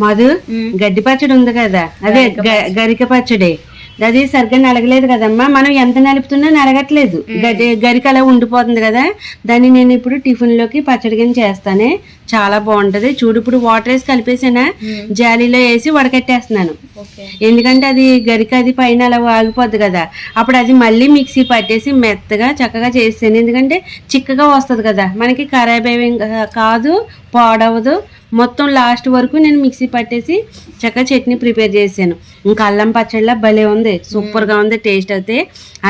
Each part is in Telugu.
మధు గడ్డి పచ్చడి ఉంది కదా, అదే గరిక పచ్చడి, అది సరిగ్గా నలగలేదు కదమ్మా. మనం ఎంత నలుపుతున్నా నలగట్లేదు, గరిక అలా ఉండిపోతుంది కదా. దాన్ని నేను ఇప్పుడు టిఫిన్ లోకి పచ్చడి కింద చేస్తానే, చాలా బాగుంటది. చూడు, ఇప్పుడు వాటర్ వేసి కలిపేసానా, జాలీలో వేసి వడకట్టేస్తున్నాను. ఎందుకంటే అది గరిక అది పైన అలా ఆగిపోద్ది కదా, అప్పుడు అది మళ్ళీ మిక్సీ పట్టేసి మెత్తగా చక్కగా చేసాను. ఎందుకంటే చిక్కగా వస్తుంది కదా, మనకి ఖరాబ్ అయ్యే కాదు, పాడవదు. మొత్తం లాస్ట్ వరకు నేను మిక్సీ పట్టేసి చక్కగా చట్నీ ప్రిపేర్ చేశాను. ఇంకా అల్లం పచ్చడిలా భలే ఉంది, సూపర్గా ఉంది టేస్ట్ అయితే.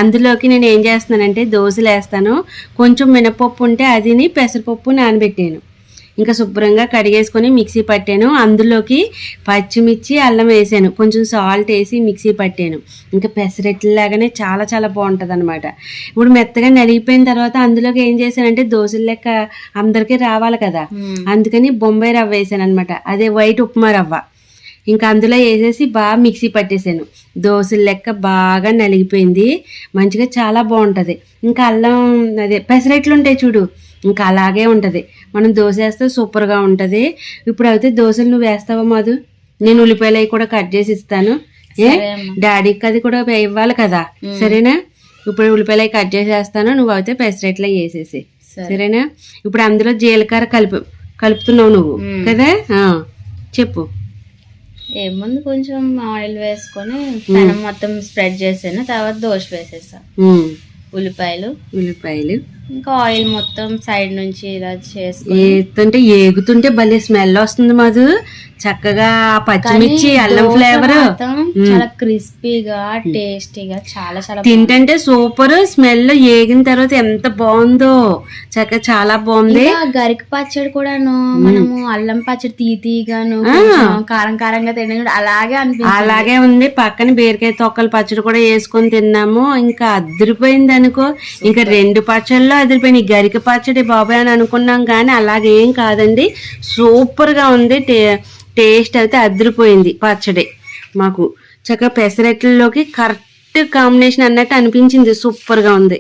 అందులోకి నేను ఏం చేస్తున్నానంటే దోశలు వేస్తాను. కొంచెం మినపప్పు ఉంటే అదిని పెసరపప్పు నానబెట్టాను. ఇంకా శుభ్రంగా కడిగేసుకొని మిక్సీ పట్టాను. అందులోకి పచ్చిమిర్చి అల్లం వేసాను, కొంచెం సాల్ట్ వేసి మిక్సీ పట్టాను. ఇంకా పెసరెట్లాగానే చాలా చాలా బాగుంటుంది అనమాట. ఇప్పుడు మెత్తగా నలిగిపోయిన తర్వాత అందులోకి ఏం చేశానంటే దోశల లెక్క అందరికీ రావాలి కదా, అందుకని బొంబాయి రవ్వ వేసాను అనమాట, అదే వైట్ ఉప్మా రవ్వ. ఇంకా అందులో వేసేసి బాగా మిక్సీ పట్టేసాను. దోశల లెక్క బాగా నలిగిపోయింది, మంచిగా చాలా బాగుంటుంది. ఇంకా అల్లం అదే పెసరెట్లు ఉంటాయి చూడు, ఇంకా అలాగే ఉంటుంది. మనం దోశ వేస్తే సూపర్గా ఉంటుంది. ఇప్పుడు అయితే దోశలు నువ్వు వేస్తావా మధు? నేను ఉల్లిపాయలు అవి కూడా కట్ చేసి ఇస్తాను. డాడీకి అది కూడా ఇవ్వాలి కదా, సరేనా? ఇప్పుడు ఉల్లిపాయలు కట్ చేసేస్తాను, నువ్వు అయితే పెసరెట్లు వేసేసి, సరేనా? ఇప్పుడు అందులో జీలకర్ర కలుపుతున్నావు నువ్వు కదా, చెప్పు. ఏముంది, కొంచెం ఆయిల్ వేసుకొని పెనం మొత్తం స్ప్రెడ్ చేసాను, తర్వాత దోశ వేసేసా. ఉల్లిపాయలు ఇంకా ఆయిల్ మొత్తం సైడ్ నుంచి ఇలా చేసుకుంటే ఏగుతుంటే భలే స్మెల్ వస్తుంది మధు. చక్కగా పచ్చిమిర్చి అల్లం ఫ్లేవర్ చాలా క్రిస్పీగా టేస్టీగా చాలా చాలా తింటే సూపర్. స్మెల్ ఏగిన తర్వాత ఎంత బాగుందో, చక్కగా చాలా బాగుంది. గరిక పచ్చడి కూడాను మనము అల్లం పచ్చడి తీగాను కారం కారంగా తినడం అలాగే అలాగే ఉంది. పక్కన బీరకాయ తొక్కల పచ్చడి కూడా వేసుకొని తిన్నాము, ఇంకా అదిరిపోయింది అనుకో. ఇంకా రెండు పచ్చళ్ళలో అదిరిపోయింది. గరిక పచ్చడి బాబాయ్ అని అనుకున్నాం కానీ అలాగేం కాదండి, సూపర్ గా ఉంది. టేస్ట్ అయితే అదిరిపోయింది పచ్చడి. మాకు చక్కగా పెసరెట్లలోకి కరెక్ట్ కాంబినేషన్ అన్నట్టు అనిపించింది, సూపర్ గా ఉంది.